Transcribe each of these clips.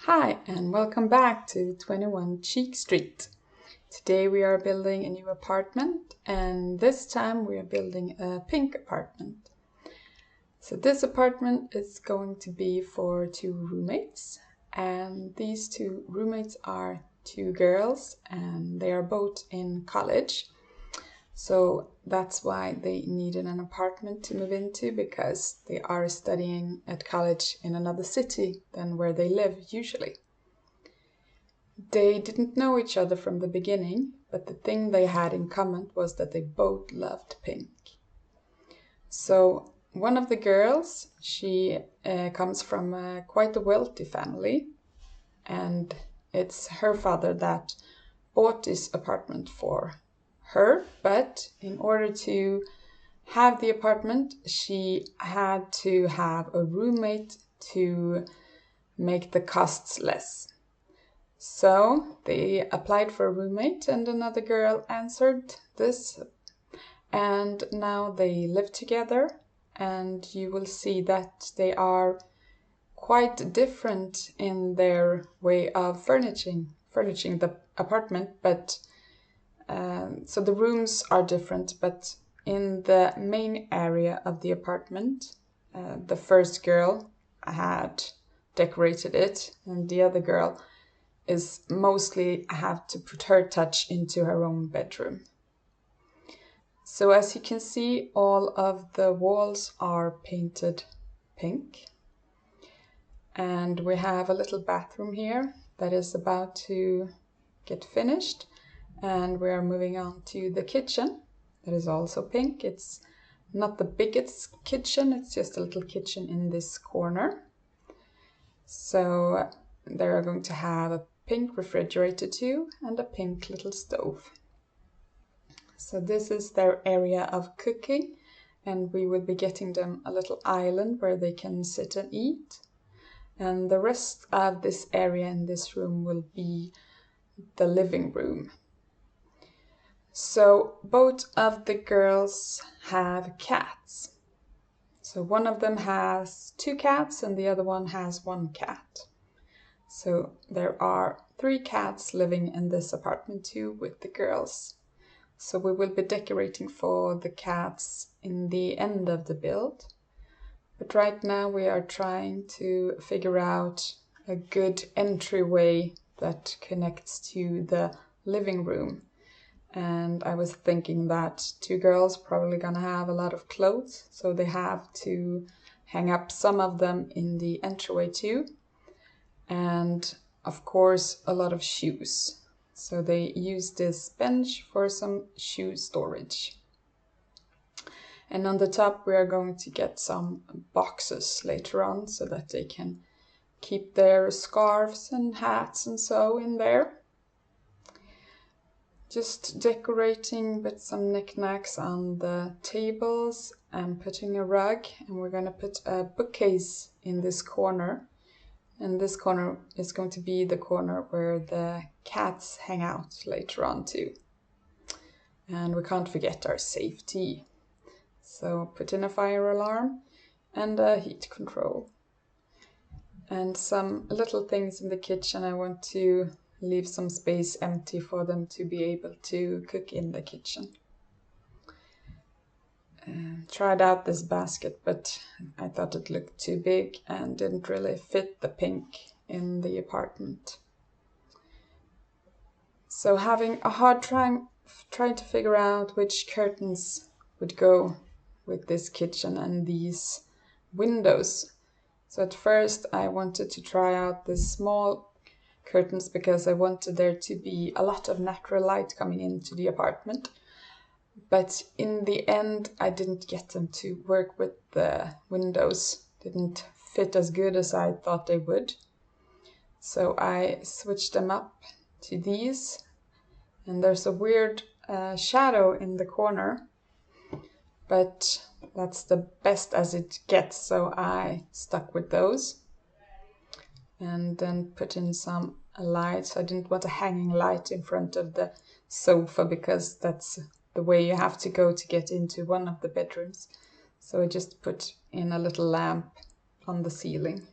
Hi and welcome back to 21 Cheek Street. Today we are building a new apartment and this time we are building a pink apartment. So this apartment is going to be for two roommates, and these two roommates are two girls and they are both in college. So that's why they needed an apartment to move into, because they are studying at college in another city than where they live usually. They didn't know each other from the beginning, but the thing they had in common was that they both loved pink. So one of the girls, she comes from quite a wealthy family, and it's her father that bought this apartment for her, but in order to have the apartment, she had to have a roommate to make the costs less. So they applied for a roommate and another girl answered this, and now they live together, and you will see that they are quite different in their way of furnishing the apartment, but so the rooms are different, but in the main area of the apartment, the first girl had decorated it, and the other girl is mostly have to put her touch into her own bedroom. So as you can see, all of the walls are painted pink. And we have a little bathroom here that is about to get finished. And we are moving on to the kitchen that is also pink. It's not the biggest kitchen, it's just a little kitchen in this corner. So they're going to have a pink refrigerator too and a pink little stove. So this is their area of cooking, and we will be getting them a little island where they can sit and eat. And the rest of this area in this room will be the living room. So both of the girls have cats. So one of them has two cats and the other one has one cat. So there are 3 cats living in this apartment too with the girls. So we will be decorating for the cats in the end of the build. But right now we are trying to figure out a good entryway that connects to the living room. And I was thinking that 2 girls probably gonna have a lot of clothes, so they have to hang up some of them in the entryway too. And of course a lot of shoes. So they use this bench for some shoe storage. And on the top we are going to get some boxes later on so that they can keep their scarves and hats and so in there. Just decorating with some knickknacks on the tables and putting a rug, and we're going to put a bookcase in this corner. And this corner is going to be the corner where the cats hang out later on too. And we can't forget our safety. So put in a fire alarm and a heat control. And some little things in the kitchen. I want to leave some space empty for them to be able to cook in the kitchen. Tried out this basket, but I thought it looked too big and didn't really fit the pink in the apartment. So having a hard time trying to figure out which curtains would go with this kitchen and these windows. So at first I wanted to try out the small curtains because I wanted there to be a lot of natural light coming into the apartment. But in the end, I didn't get them to work with the windows. Didn't fit as good as I thought they would. So I switched them up to these. And there's a weird shadow in the corner. But that's the best as it gets, so I stuck with those. And then put in some lights. I didn't want a hanging light in front of the sofa because that's the way you have to go to get into one of the bedrooms. So I just put in a little lamp on the ceiling.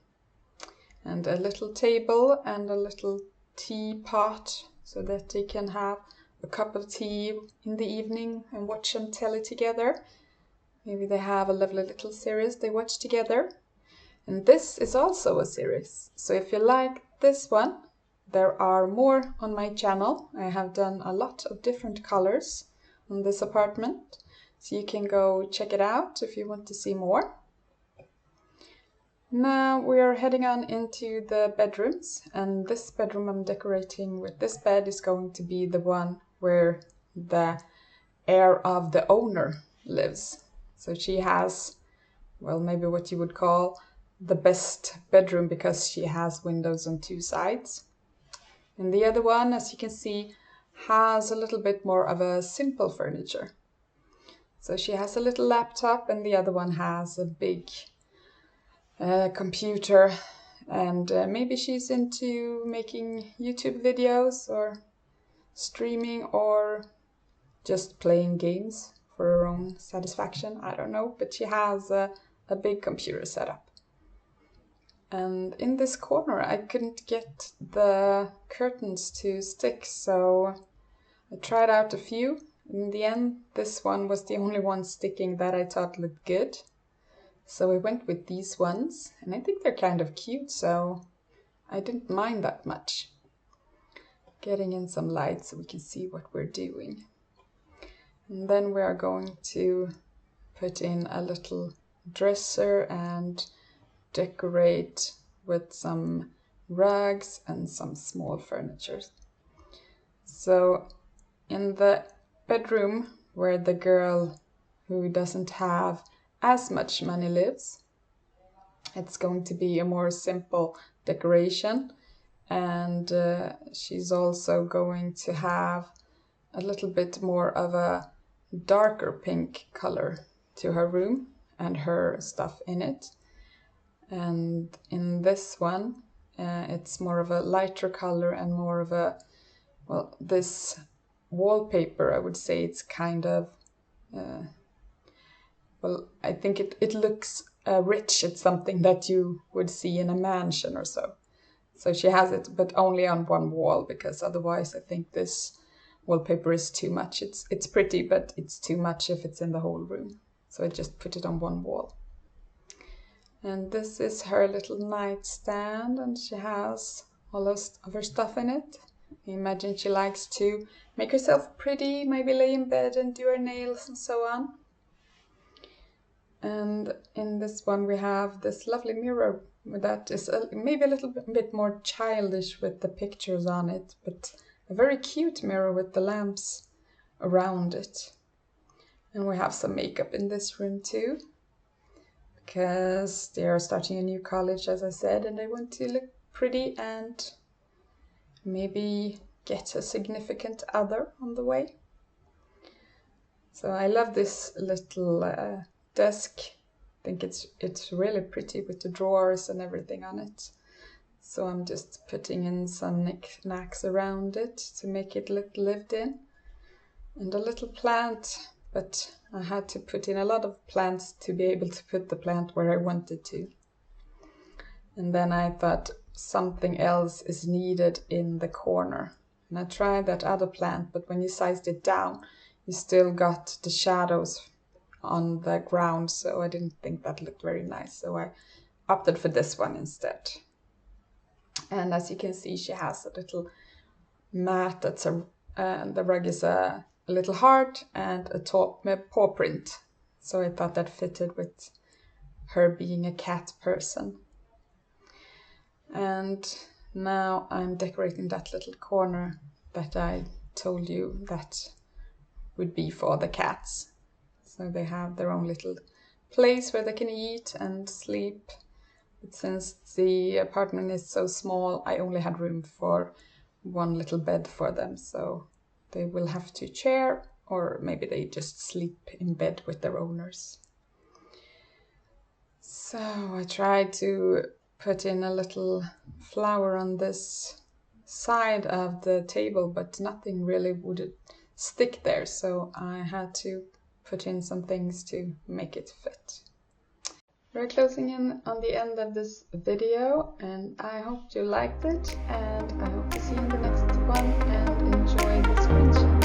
and a little table and a little teapot so that they can have a cup of tea in the evening and watch some telly together. Maybe they have a lovely little series they watch together. And this is also a series. So if you like this one, there are more on my channel. I have done a lot of different colors on this apartment. So you can go check it out if you want to see more. Now we are heading on into the bedrooms, and this bedroom I'm decorating with this bed is going to be the one where the heir of the owner lives. So she has, well, maybe what you would call the best bedroom because she has windows on two sides. And the other one, as you can see, has a little bit more of a simple furniture. So she has a little laptop and the other one has a big computer, and maybe she's into making YouTube videos or streaming or just playing games for her own satisfaction. I don't know, but she has a big computer setup. And in this corner I couldn't get the curtains to stick, so I tried out a few. In the end, this one was the only one sticking that I thought looked good. So I went with these ones, and I think they're kind of cute, so I didn't mind that much. Getting in some light so we can see what we're doing. And then we are going to put in a little dresser and decorate with some rugs and some small furniture. So in the bedroom where the girl who doesn't have as much money lives, it's going to be a more simple decoration, and she's also going to have a little bit more of a darker pink color to her room and her stuff in it. And in this one it's more of a lighter color and more of a, well, this wallpaper, I would say it's kind of well, I think it looks rich. It's something that you would see in a mansion or so. So she has it, but only on one wall, because otherwise I think this wallpaper is too much. It's pretty, but it's too much if it's in the whole room. So I just put it on one wall. And this is her little nightstand, and she has all of her stuff in it. I imagine she likes to make herself pretty, maybe lay in bed and do her nails and so on. And in this one we have this lovely mirror that is maybe a little bit more childish with the pictures on it, but a very cute mirror with the lamps around it. And we have some makeup in this room too, because they are starting a new college, as I said, and they want to look pretty and maybe get a significant other on the way. So I love this little desk. I think it's really pretty with the drawers and everything on it. So I'm just putting in some knickknacks around it to make it look lived in. And a little plant, but I had to put in a lot of plants to be able to put the plant where I wanted to. And then I thought something else is needed in the corner. And I tried that other plant, but when you sized it down, you still got the shadows on the ground, so I didn't think that looked very nice, so I opted for this one instead. And as you can see, she has a little mat that's the rug is a little heart and a paw print, so I thought that fitted with her being a cat person. And now I'm decorating that little corner that I told you that would be for the cats. So they have their own little place where they can eat and sleep. But since the apartment is so small, I only had room for one little bed for them. So they will have to share, or maybe they just sleep in bed with their owners. So I tried to put in a little flower on this side of the table, but nothing really would stick there. So I had to put in some things to make it fit. We're closing in on the end of this video, and I hope you liked it, and I hope to see you in the next one, and enjoy the screenshot.